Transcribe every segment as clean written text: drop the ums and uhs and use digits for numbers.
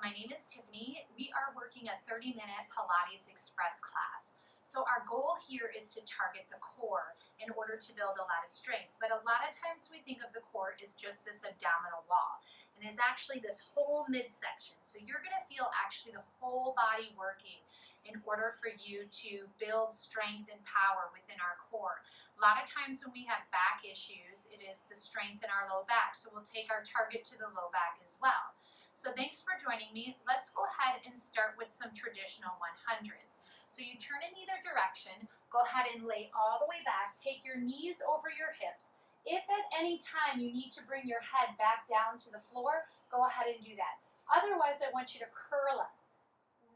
my name is Tiffany. We are working a 30-minute Pilates Express class. So our goal here is to target the core in order to build a lot of strength. But a lot of times we think of the core as just this abdominal wall, and it's actually this whole midsection. So you're going to feel actually the whole body working in order for you to build strength and power within our core. A lot of times when we have back issues, it is the strength in our low back. So we'll take our target to the low back as well. So thanks for joining me. Let's go ahead and start with some traditional 100s. So you turn in either direction, go ahead and lay all the way back, take your knees over your hips. If at any time you need to bring your head back down to the floor, go ahead and do that. Otherwise, I want you to curl up.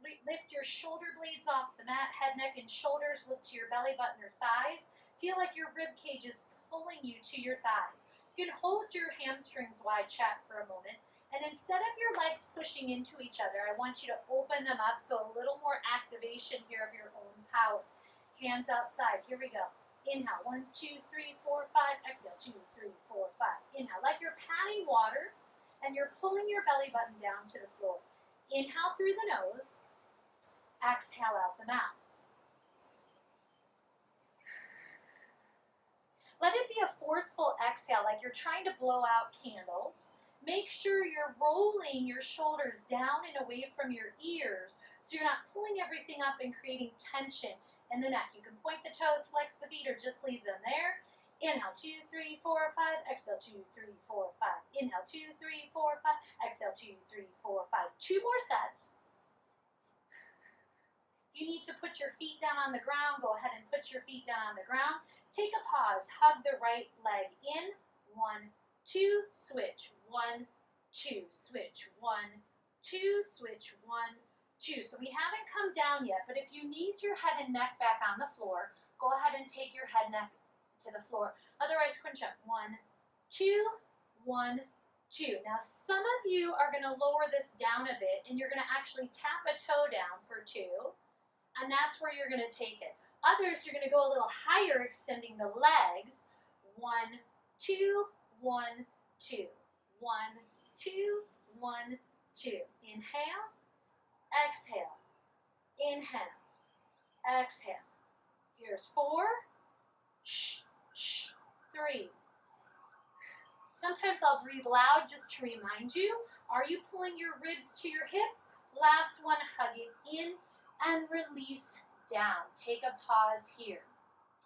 Lift your shoulder blades off the mat, head, neck, and shoulders. Look to your belly button or thighs. Feel like your rib cage is pulling you to your thighs. You can hold your hamstrings wide shut for a moment. And instead of your legs pushing into each other, I want you to open them up, so a little more activation here of your own power. Hands outside. Here we go. Inhale. 1, 2, 3, 4, 5. Exhale. 2, 3, 4, 5. Inhale. Like you're patting water, and you're pulling your belly button down to the floor. Inhale through the nose. Exhale out the mouth. Let it be a forceful exhale, like you're trying to blow out candles. Make sure you're rolling your shoulders down and away from your ears so you're not pulling everything up and creating tension in the neck. You can point the toes, flex the feet, or just leave them there. Inhale, 2, 3, 4, 5. Exhale, 2, 3, 4, 5. Inhale, 2, 3, 4, 5. Exhale, 2, 3, 4, 5. 2 more sets. If you need to put your feet down on the ground, go ahead and put your feet down on the ground. Take a pause. Hug the right leg in. 1, 2, switch. 1, 2, switch. 1, 2, switch. 1, 2. So we haven't come down yet, but if you need your head and neck back on the floor, go ahead and take your head and neck to the floor. Otherwise, crunch up. 1, 2, 1, 2. Now, some of you are going to lower this down a bit, and you're going to actually tap a toe down for 2, and that's where you're going to take it. Others, you're going to go a little higher, extending the legs. 1, 2, 1, 2. 1, 2, 1, 2. Inhale, exhale, inhale, exhale. Here's 4, 3. Sometimes I'll breathe loud just to remind you. Are you pulling your ribs to your hips? Last one, hug it in and release down. Take a pause here.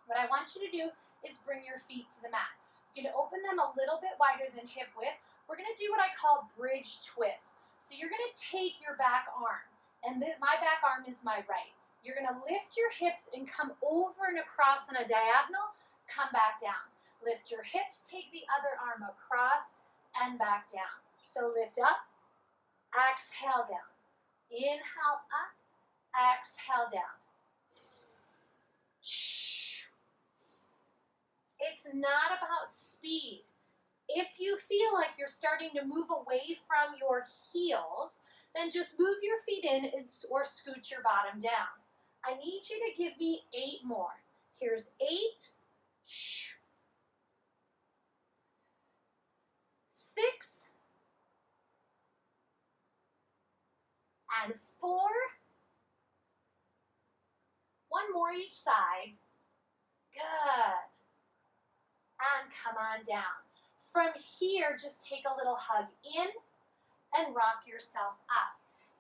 What I want you to do is bring your feet to the mat. You can open them a little bit wider than hip width. We're going to do what I call bridge twist. So you're going to take your back arm, and my back arm is my right. You're going to lift your hips and come over and across on a diagonal, come back down. Lift your hips, take the other arm across and back down. So lift up, exhale down. Inhale up, exhale down. It's not about speed. If you feel like you're starting to move away from your heels, then just move your feet in or scoot your bottom down. I need you to give me 8 more. Here's 8, 6, and 4. 1 more each side. Good. And come on down. From here, just take a little hug in and rock yourself up.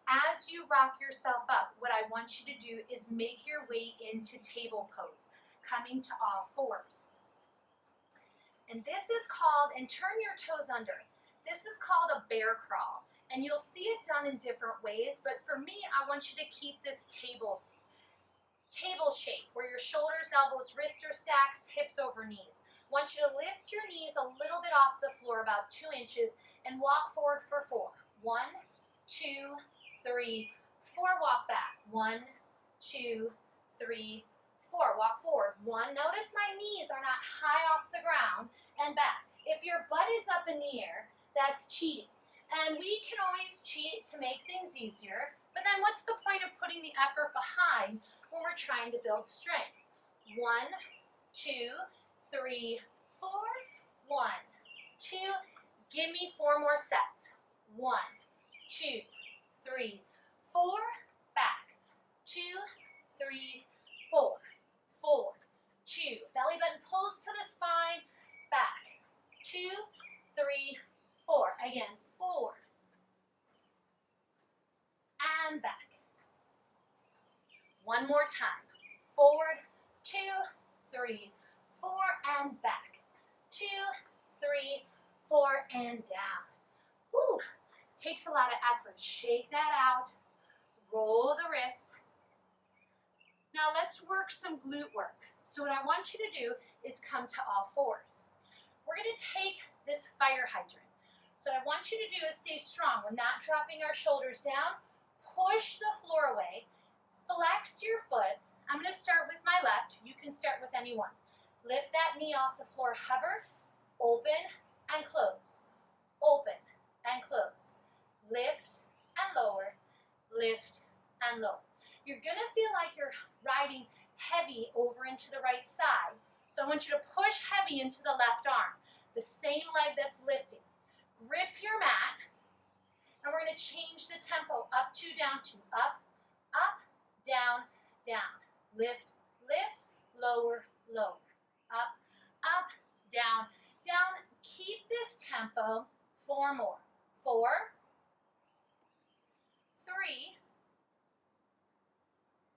As you rock yourself up, what I want you to do is make your way into table pose, coming to all 4s. And this is called, and turn your toes under. This is called a bear crawl. And you'll see it done in different ways, but for me, I want you to keep this table shape, where your shoulders, elbows, wrists are stacked, hips over knees. I want you to lift your knees a little bit off the floor, about 2 inches, and walk forward for 4. 1, 2, 3, 4. Walk back. 1, 2, 3, 4. Walk forward. 1. Notice my knees are not high off the ground, and back. If your butt is up in the air, that's cheating. And we can always cheat to make things easier, but then what's the point of putting the effort behind when we're trying to build strength? 1, 2, 3, 4. 1, 2. Give me 4 more sets. 1, 2, 3, 4, back, 2, 3, 4, 4, 2. Belly button pulls to the spine, back, 2, 3, 4. Again, forward and back. One more time. Forward, 2, 3, 4, and back. 2, 3, 4, and down. Whew. Takes a lot of effort. Shake that out. Roll the wrists. Now let's work some glute work. So what I want you to do is come to all fours. We're going to take this fire hydrant. So what I want you to do is stay strong. We're not dropping our shoulders down. Push the floor away. Flex your foot. I'm going to start with my left. You can start with any one. Lift that knee off the floor. Hover. Open and close. Open and close. Lift and lower. Lift and lower. You're going to feel like you're riding heavy over into the right side. So I want you to push heavy into the left arm. The same leg that's lifting. Grip your mat. And we're going to change the tempo. Up, 2, down, 2. Up, up, down, down. Lift, lift, lower, lower. Up, up, down, down. Keep this tempo. 4 more. 4, 3,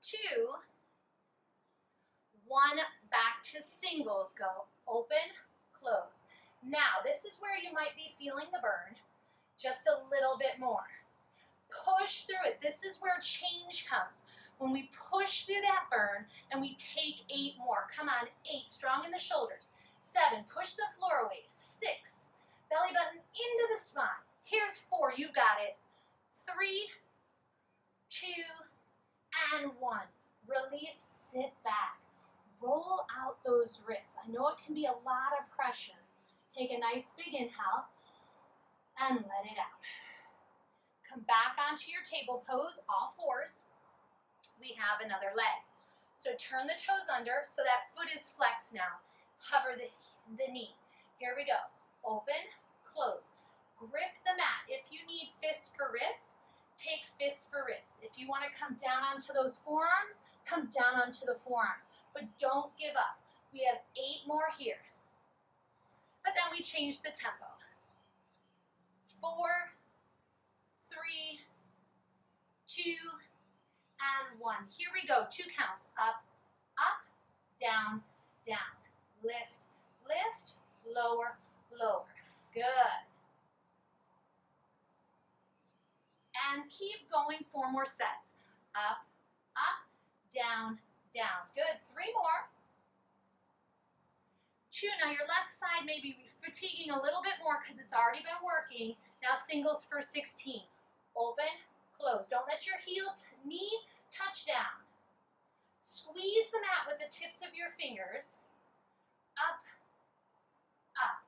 2, 1, back to singles. Go open, close. Now, this is where you might be feeling the burn, just a little bit more. Push through it. This is where change comes. When we push through that burn and we take 8 more. Come on, 8, strong in the shoulders. 7, push the floor away. 6, belly button into the spine. Here's 4, you've got it. 3, 2, and 1. Release, sit back. Roll out those wrists. I know it can be a lot of pressure. Take a nice big inhale and let it out. Come back onto your table pose, all fours. We have another leg. So turn the toes under so that foot is flexed now. Hover the knee. Here we go. Open, close. Grip the mat. If you need fists for wrists, take fists for wrists. If you want to come down onto those forearms, come down onto the forearms. But don't give up. We have 8 more here. But then we change the tempo. 4, 3, 2, and 1. Here we go. 2 counts. Up, up, down, down. Lift, lift, lower, lower. Good. And keep going. 4 more sets. Up, up, down, down. Good. 3 more. 2. Now your left side may be fatiguing a little bit more because it's already been working. Now singles for 16. Open, close. Don't let your knee touch down. Squeeze the mat with the tips of your fingers. Up, up.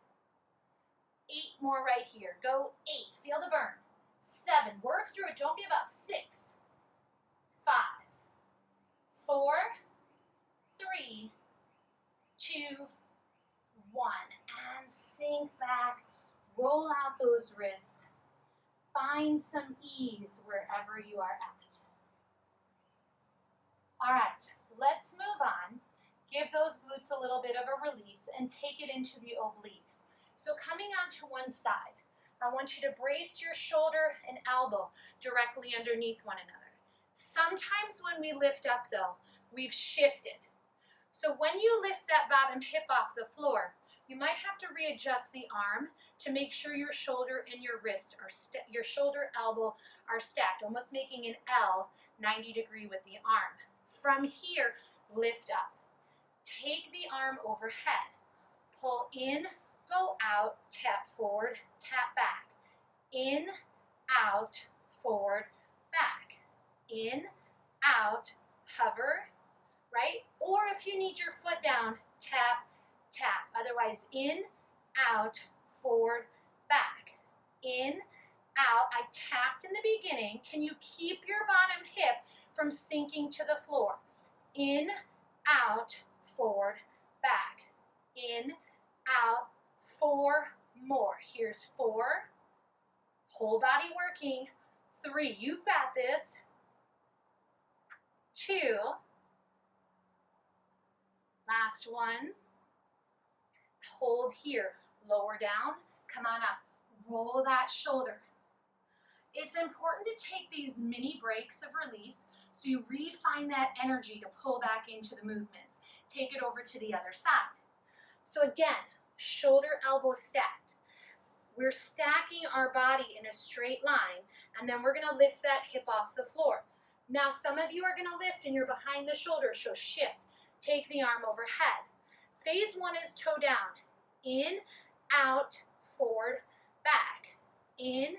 8 more right here. Go 8. Feel the burn. 7. Work through it. Don't give up. 6, 5, 4, 3, 2, 1. And sink back. Roll out those wrists. Find some ease wherever you are at. All right, let's move on. Give those glutes a little bit of a release and take it into the obliques. So coming onto one side, I want you to brace your shoulder and elbow directly underneath one another. Sometimes when we lift up though, we've shifted. So when you lift that bottom hip off the floor, you might have to readjust the arm to make sure your shoulder and your wrist are your shoulder elbow are stacked, almost making an L 90 degree with the arm. From here, lift up. Take the arm overhead. Pull in, go out, tap forward, tap back. In, out, forward, back. In, out, hover, right? Or if you need your foot down, tap, tap. Otherwise, in, out, forward, back. In, out. I tapped in the beginning. Can you keep your bottom hip from sinking to the floor? In, out, forward, back. In, out, 4 more. Here's 4. Whole body working. 3. You've got this. 2. Last one. Hold here. Lower down. Come on up. Roll that shoulder. It's important to take these mini breaks of release so you refine that energy to pull back into the movements. Take it over to the other side. So again, shoulder, elbow stacked. We're stacking our body in a straight line, and then we're gonna lift that hip off the floor. Now some of you are gonna lift and you're behind the shoulder, so shift. Take the arm overhead. Phase 1 is toe down. In, out, forward, back. In,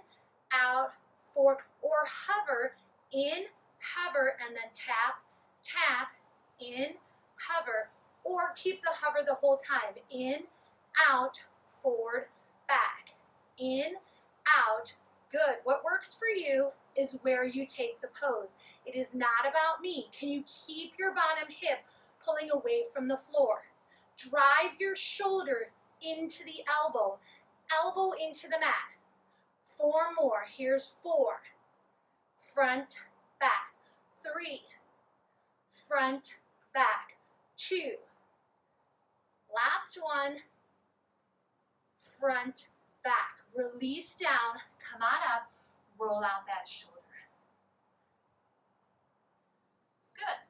out, forward, or hover, in, hover, and then tap, tap, in, hover, or keep the hover the whole time. In, out, forward, back. In, out, good. What works for you is where you take the pose. It is not about me. Can you keep your bottom hip pulling away from the floor? Drive your shoulder into the elbow, elbow into the mat. 4 more. Here's 4. Front, back. 3. Front, back. 2. Last one. Front, back. Release down. Come on up. Roll out that shoulder. Good.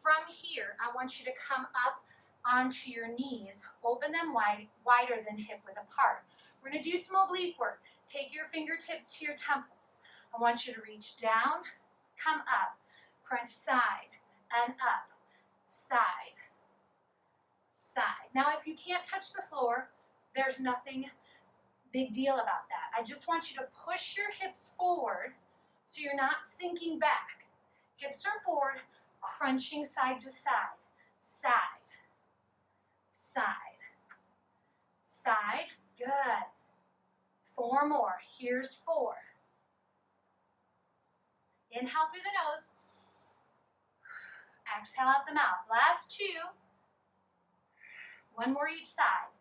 From here, I want you to come up onto your knees. Open them wider than hip width apart. We're going to do some oblique work. Take your fingertips to your temples. I want you to reach down, come up, crunch side and up, side, side. Now if you can't touch the floor, there's nothing big deal about that. I just want you to push your hips forward so you're not sinking back. Hips are forward, crunching side to side, side, side, side. Good. 4 more. Here's 4. Inhale through the nose. Exhale out the mouth. Last 2. 1 more each side.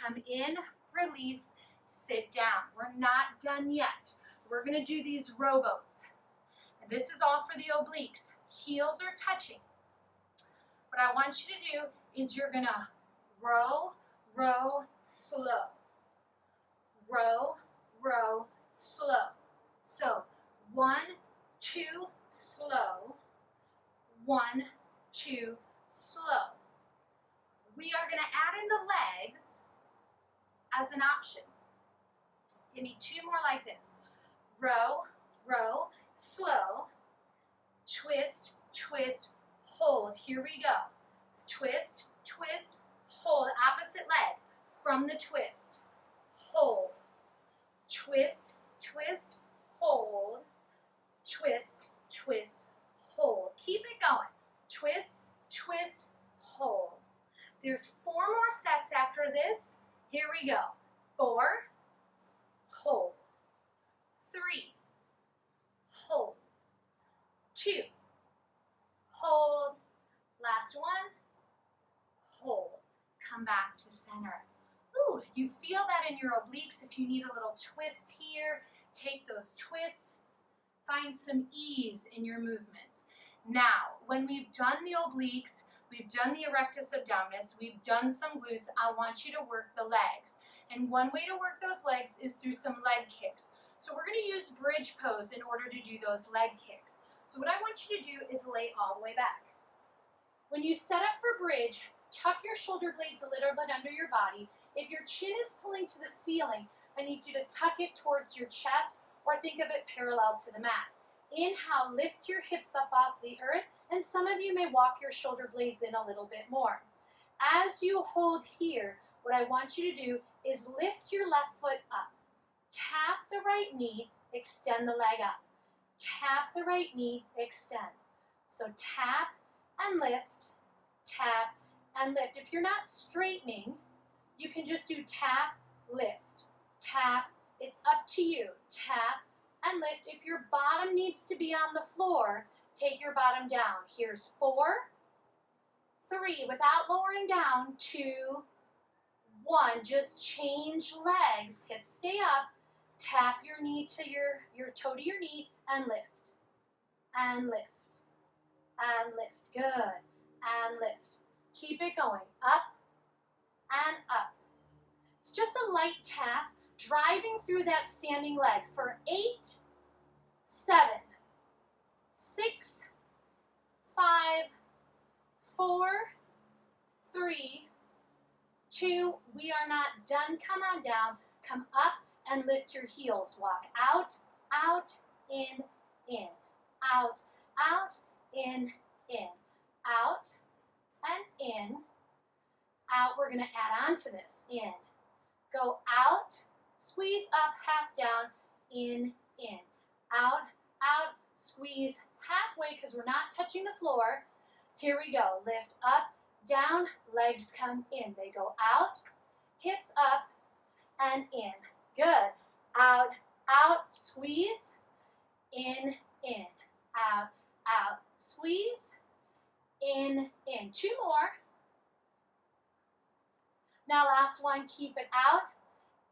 Come in, release, sit down. We're not done yet. We're going to do these rowboats. And this is all for the obliques. Heels are touching. What I want you to do is you're going to row, row, slow. Row, row, slow. So 1, 2, slow. 1, 2, slow. We are going to add in the legs as an option. Give me 2 more like this. Row, row, slow. Twist, twist, hold. Here we go. Twist, twist, hold. Opposite leg from the twist. Hold. Twist, twist, hold. Twist, twist, hold. Keep it going. Twist, twist, hold. There's 4 more sets after this. Here we go. 4, hold. 3, hold. 2, hold. Last one, hold. Come back to center. Ooh, you feel that in your obliques. If you need a little twist here, take those twists. Find some ease in your movements. Now, when we've done the obliques, we've done the erectus abdominis, we've done some glutes, I want you to work the legs. And one way to work those legs is through some leg kicks. So we're going to use bridge pose in order to do those leg kicks. So what I want you to do is lay all the way back. When you set up for bridge, tuck your shoulder blades a little bit under your body. If your chin is pulling to the ceiling, I need you to tuck it towards your chest or think of it parallel to the mat. Inhale, lift your hips up off the earth, and some of you may walk your shoulder blades in a little bit more. As you hold here, what I want you to do is lift your left foot up. Tap the right knee, extend the leg up. Tap the right knee, extend. So tap and lift, tap and lift. If you're not straightening, you can just do tap, lift, tap. It's up to you. Tap and lift. If your bottom needs to be on the floor, take your bottom down. Here's 4, 3, without lowering down, 2, 1. Just change legs. Hips stay up. Tap your knee to your toe to your knee and lift, and lift, and lift. Good, and lift. Keep it going, up and up. It's just a light tap, driving through that standing leg for 8, 7, 6, 5, 4, 3, 2. We are not done. Come on down. Come up and lift your heels. Walk out, out, in, out, out, in, out, and in, out. We're going to add on to this. In. Go out, squeeze up, half down, in, out, out, squeeze halfway because we're not touching the floor. Here we go. Lift up, down, legs come in. They go out, hips up, and in. Good. Out, out, squeeze, in, out, out, squeeze, in. 2 more. Now last one, keep it out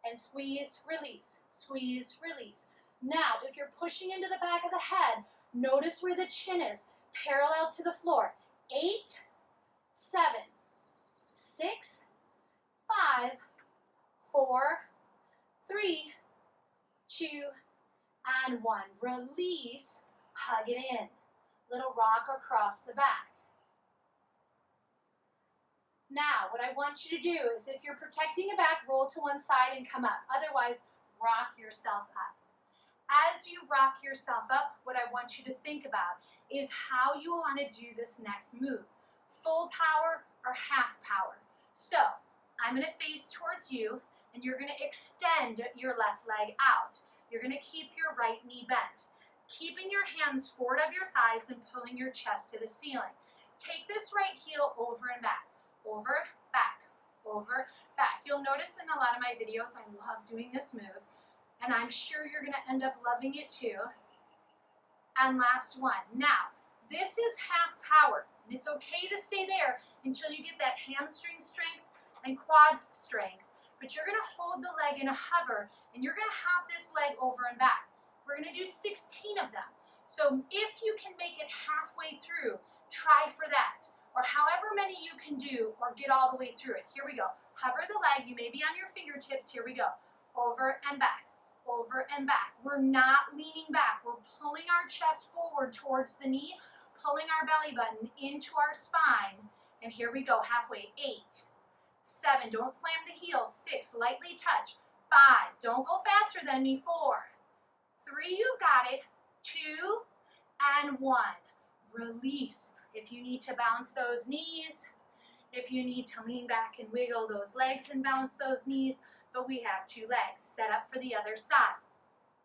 and squeeze, release, squeeze, release. Now, if you're pushing into the back of the head, notice where the chin is, parallel to the floor. 8, 7, 6, 5, 4, 3, 2, and 1. Release, hug it in. Little rock across the back. Now, what I want you to do is if you're protecting your back, roll to one side and come up. Otherwise, rock yourself up. As you rock yourself up, what I want you to think about is how you want to do this next move. Full power or half power. So, I'm going to face towards you, and you're going to extend your left leg out. You're going to keep your right knee bent. Keeping your hands forward of your thighs and pulling your chest to the ceiling. Take this right heel over and back. Over, back, over, back. You'll notice in a lot of my videos, I love doing this move, and I'm sure you're going to end up loving it too. And last one. Now, this is half power. It's okay to stay there until you get that hamstring strength and quad strength, but you're going to hold the leg in a hover, and you're going to hop this leg over and back. We're going to do 16 of them. So if you can make it halfway through, try for that. Or however many you can do, or get all the way through it. Here we go. Hover the leg. You may be on your fingertips. Here we go. Over and back. Over and back. We're not leaning back. We're pulling our chest forward towards the knee, pulling our belly button into our spine. And here we go. Halfway. 8, 7. Don't slam the heels. 6. Lightly touch. 5. Don't go faster than me. 4, 3. You've got it. 2 and 1. Release. If you need to bounce those knees, if you need to lean back and wiggle those legs and bounce those knees, but we have 2 legs. Set up for the other side.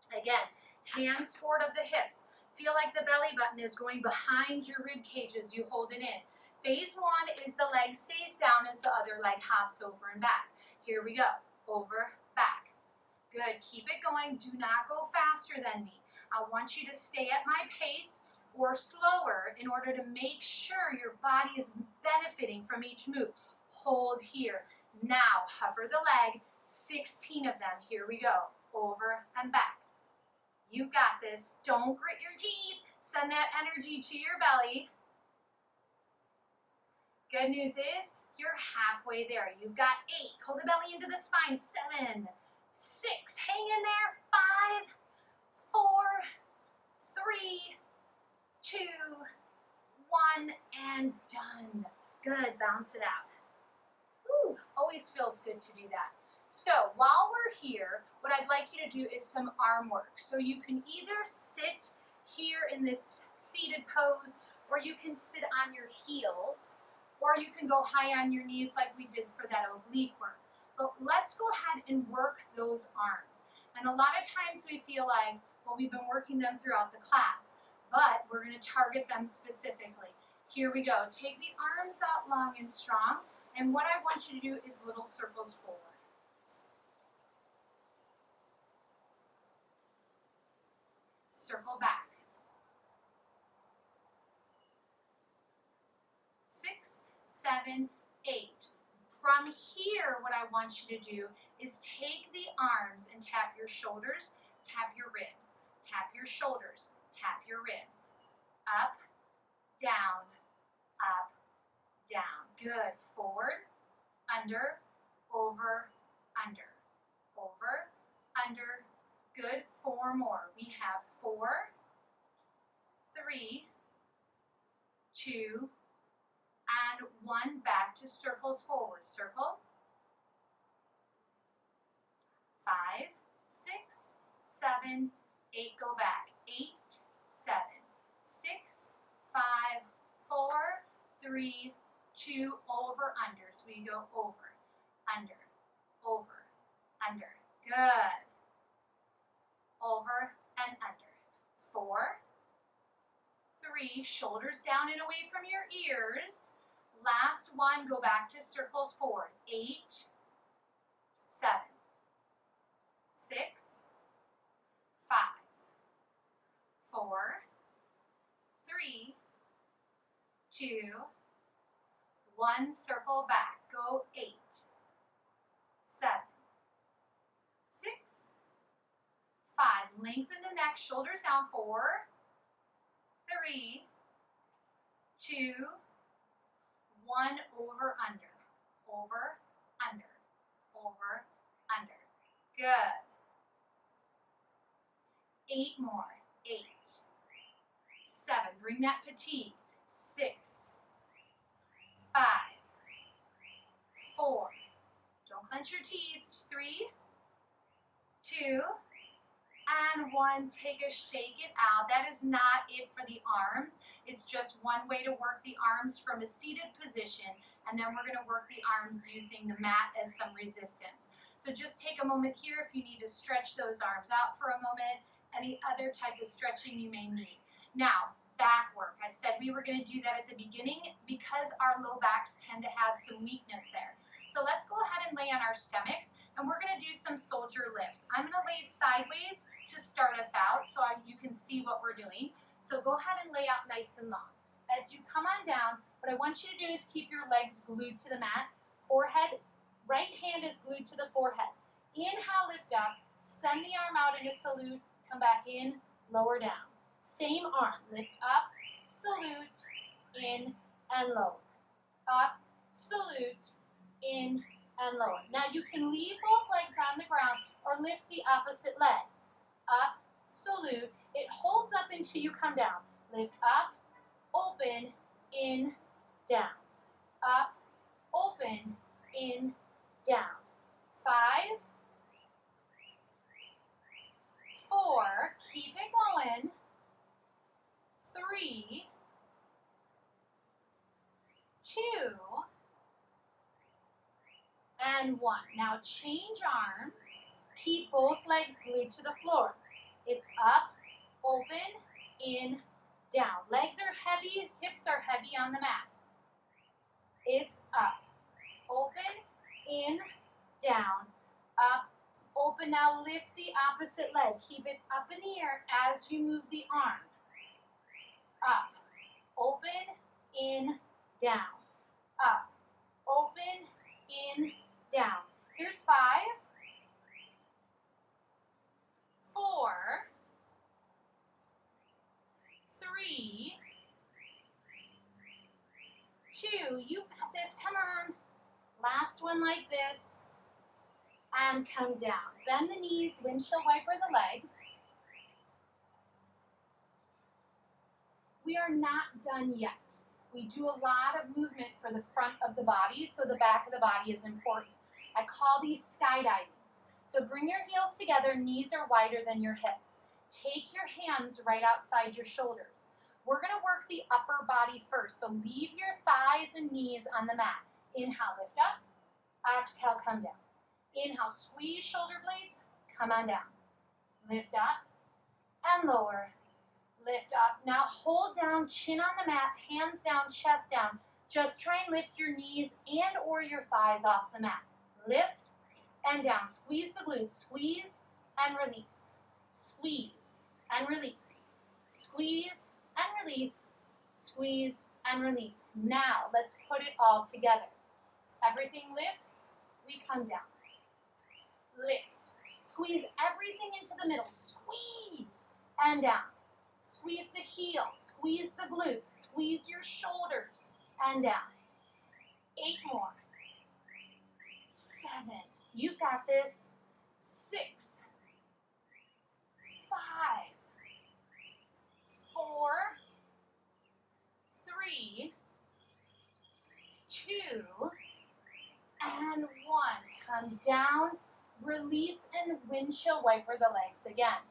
Again, hands forward of the hips. Feel like the belly button is going behind your rib cage as you hold it in. Phase 1 is the leg stays down as the other leg hops over and back. Here we go. Over, back. Good. Keep it going. Do not go faster than me. I want you to stay at my pace or slower in order to make sure your body is benefiting from each move. Hold here. Now, hover the leg, 16 of them. Here we go. Over and back. You got this. Don't grit your teeth. Send that energy to your belly. Good news is you're halfway there. You've got 8. Pull the belly into the spine. 7, 6. Hang in there. 5, 4, 3, 2, 1, and done. Good, bounce it out. Whew, always feels good to do that. So while we're here, what I'd like you to do is some arm work. So you can either sit here in this seated pose, or you can sit on your heels, or you can go high on your knees like we did for that oblique work. But let's go ahead and work those arms. And a lot of times we feel like, well, we've been working them throughout the class, but we're going to target them specifically. Here we go. Take the arms out long and strong, and what I want you to do is little circles forward. Circle back. 6, 7, 8. From here, what I want you to do is take the arms and tap your shoulders, tap your ribs, tap your shoulders, tap your ribs. Up, down, up, down. Good. Forward, under, over, under, over, under. Good. 4 more. We have 4, 3, 2, and 1. Back to circles forward. Circle. 5, 6, 7, 8. Go back. 8, 7, 6, 5, 4, 3, 2. Over, unders. We go over, under, over, under. Good. Over and under. 4, 3. Shoulders down and away from your ears. Last one. Go back to circles forward. 8, 7, 6, 5, 4, 3, 2, 1. Circle back. Go 8, 7, 6, 5. Lengthen the neck, shoulders down. 4, 3, 2, 1. Over, under, over, under, over, under. Good. 8 more. 8, 7. Bring that fatigue. 6, 5, 4. Don't clench your teeth. 3, 2, and 1. Take a shake it out. That is not it for the arms. It's just one way to work the arms from a seated position, and then we're going to work the arms using the mat as some resistance. So just take a moment here if you need to stretch those arms out for a moment, any other type of stretching you may need. Now, back work. I said we were going to do that at the beginning because our low backs tend to have some weakness there. So let's go ahead and lay on our stomachs, and we're going to do some soldier lifts. I'm going to lay sideways to start us out so you can see what we're doing. So go ahead and lay out nice and long. As you come on down, what I want you to do is keep your legs glued to the mat. Forehead, right hand is glued to the forehead. Inhale, lift up, send the arm out in a salute, come back in, lower down. Same arm, lift up, salute, in, and lower. Up, salute, in, and lower. Now you can leave both legs on the ground or lift the opposite leg. Up, salute. It holds up until you come down. Lift up, open, in, down. Up, open, in, down. 5, 4, keep it going. 3, 2, and 1. Now change arms. Keep both legs glued to the floor. It's up, open, in, down. Legs are heavy, hips are heavy on the mat. It's up, open, in, down, up, open. Now lift the opposite leg. Keep it up in the air as you move the arm. Up, open, in, down. Up, open, in, down. Here's 5, 4, 3, 2. You got this. Come on. Last one like this. And come down. Bend the knees, windshield wiper the legs. We are not done yet. We do a lot of movement for the front of the body, so the back of the body is important. I call these skydivings. So bring your heels together, knees are wider than your hips. Take your hands right outside your shoulders. We're going to work the upper body first, so leave your thighs and knees on the mat. Inhale, lift up. Exhale, come down. Inhale, squeeze shoulder blades, come on down. Lift up and lower. Lift up. Now hold down, chin on the mat, hands down, chest down. Just try and lift your knees and or your thighs off the mat. Lift and down. Squeeze the glutes. Squeeze and release. Squeeze and release. Squeeze and release. Squeeze and release. Now let's put it all together. Everything lifts, we come down. lift. Squeeze everything into the middle. Squeeze and down. Squeeze the heel, squeeze the glutes, squeeze your shoulders and down. 8 more. 7. You've got this. 6. 5. 4. 3. 2. And 1. Come down, release, and windshield wiper the legs again.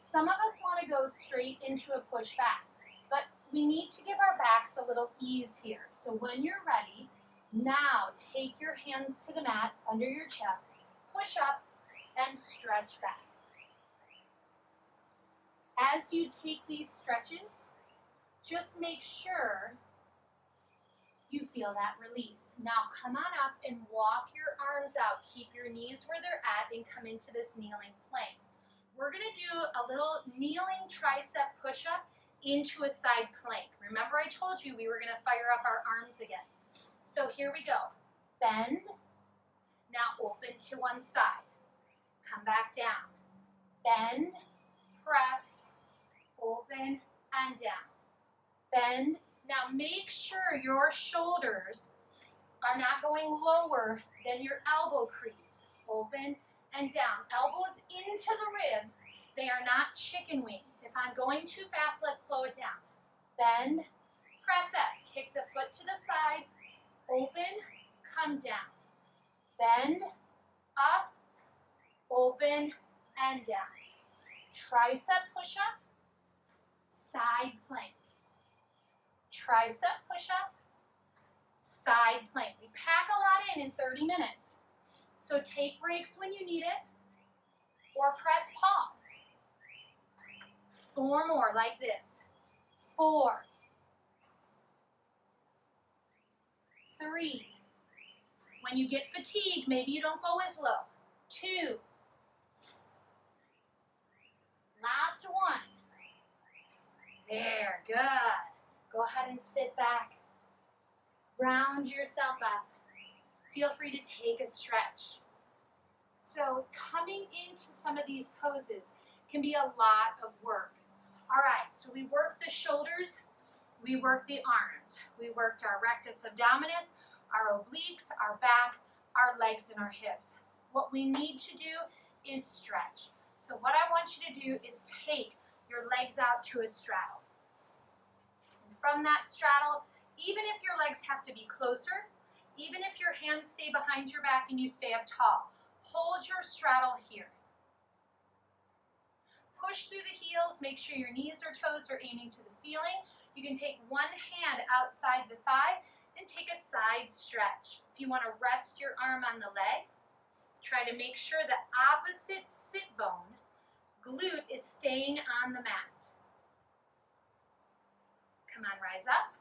Some of us want to go straight into a push back, but we need to give our backs a little ease here. So when you're ready, now take your hands to the mat under your chest, push up, and stretch back. As you take these stretches, just make sure you feel that release. Now come on up and walk your arms out. Keep your knees where they're at and come into this kneeling plank. We're going to do a little kneeling tricep push-up into a side plank. Remember I told you we were going to fire up our arms again. So here we go. Bend. Now open to one side. Come back down. Bend, press, open, and down. Bend. Now make sure your shoulders are not going lower than your elbow crease. Open and down. Elbows into the ribs. They are not chicken wings. If I'm going too fast, let's slow it down. Bend, press up. Kick the foot to the side. Open, come down. Bend, up, open, and down. Tricep push-up, side plank. Tricep push-up, side plank. We pack a lot in 30 minutes. So take breaks when you need it, or press pause. 4 more like this. 4, 3. When you get fatigued, maybe you don't go as low. 2. Last 1. There, good. Go ahead and sit back. Round yourself up. Feel free to take a stretch. So coming into some of these poses can be a lot of work. All right, so we worked the shoulders, we worked the arms, we worked our rectus abdominis, our obliques, our back, our legs, and our hips. What we need to do is stretch. So what I want you to do is take your legs out to a straddle. And from that straddle, even if your legs have to be closer, even if your hands stay behind your back and you stay up tall, hold your straddle here. Push through the heels, make sure your knees or toes are aiming to the ceiling. You can take one hand outside the thigh and take a side stretch. If you want to rest your arm on the leg, try to make sure the opposite sit bone, glute, is staying on the mat. Come on, rise up.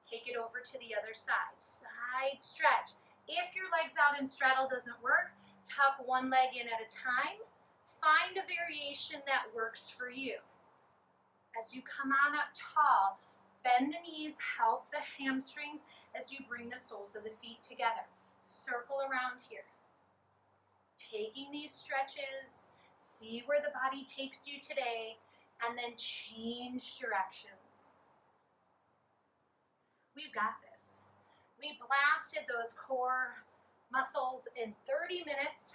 Take it over to the other side. Side stretch. If your legs out and straddle doesn't work, tuck one leg in at a time. Find a variation that works for you. As you come on up tall, bend the knees, help the hamstrings as you bring the soles of the feet together. Circle around here. Taking these stretches, see where the body takes you today, and then change directions. We've got this. We blasted those core muscles in 30 minutes,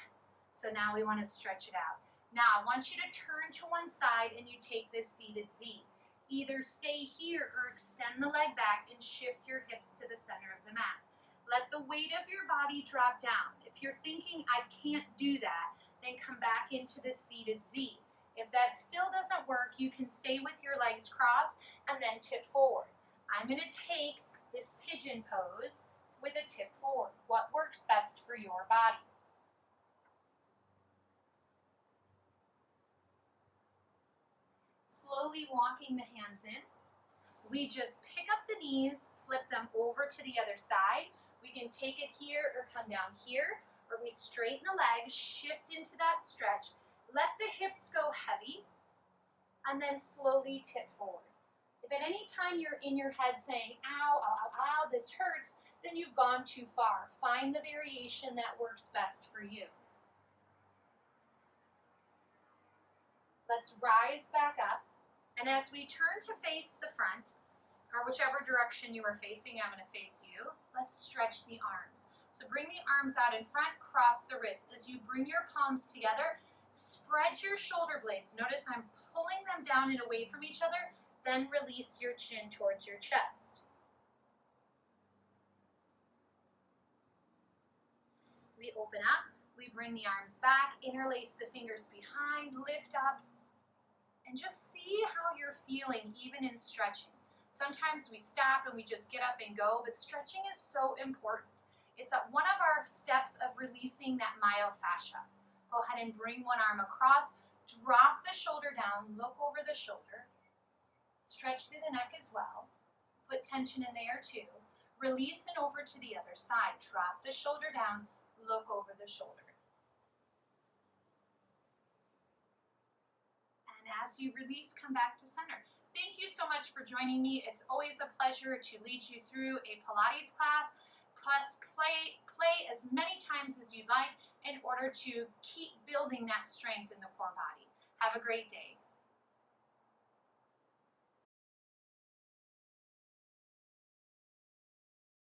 so now we want to stretch it out. Now I want you to turn to one side and you take this seated Z. Either stay here or extend the leg back and shift your hips to the center of the mat. Let the weight of your body drop down. If you're thinking, I can't do that, then come back into the seated Z. If that still doesn't work, you can stay with your legs crossed and then tip forward. I'm going to take this pigeon pose with a tip forward. What works best for your body? Slowly walking the hands in. We just pick up the knees, flip them over to the other side. We can take it here or come down here, or we straighten the legs, shift into that stretch, let the hips go heavy, and then slowly tip forward. If at any time you're in your head saying, ow, ow, ow, ow, this hurts, then you've gone too far. Find the variation that works best for you. Let's rise back up. And as we turn to face the front, or whichever direction you are facing, I'm going to face you, let's stretch the arms. So bring the arms out in front, cross the wrists. As you bring your palms together, spread your shoulder blades. Notice I'm pulling them down and away from each other, then release your chin towards your chest. We open up, we bring the arms back, interlace the fingers behind, lift up, and just see how you're feeling even in stretching. Sometimes we stop and we just get up and go, but stretching is so important. It's one of our steps of releasing that myofascia. Go ahead and bring one arm across, drop the shoulder down, look over the shoulder, stretch through the neck as well, put tension in there too, release and over to the other side, drop the shoulder down, look over the shoulder. And as you release, come back to center. Thank you so much for joining me. It's always a pleasure to lead you through a Pilates class, plus play as many times as you'd like in order to keep building that strength in the core body. Have a great day.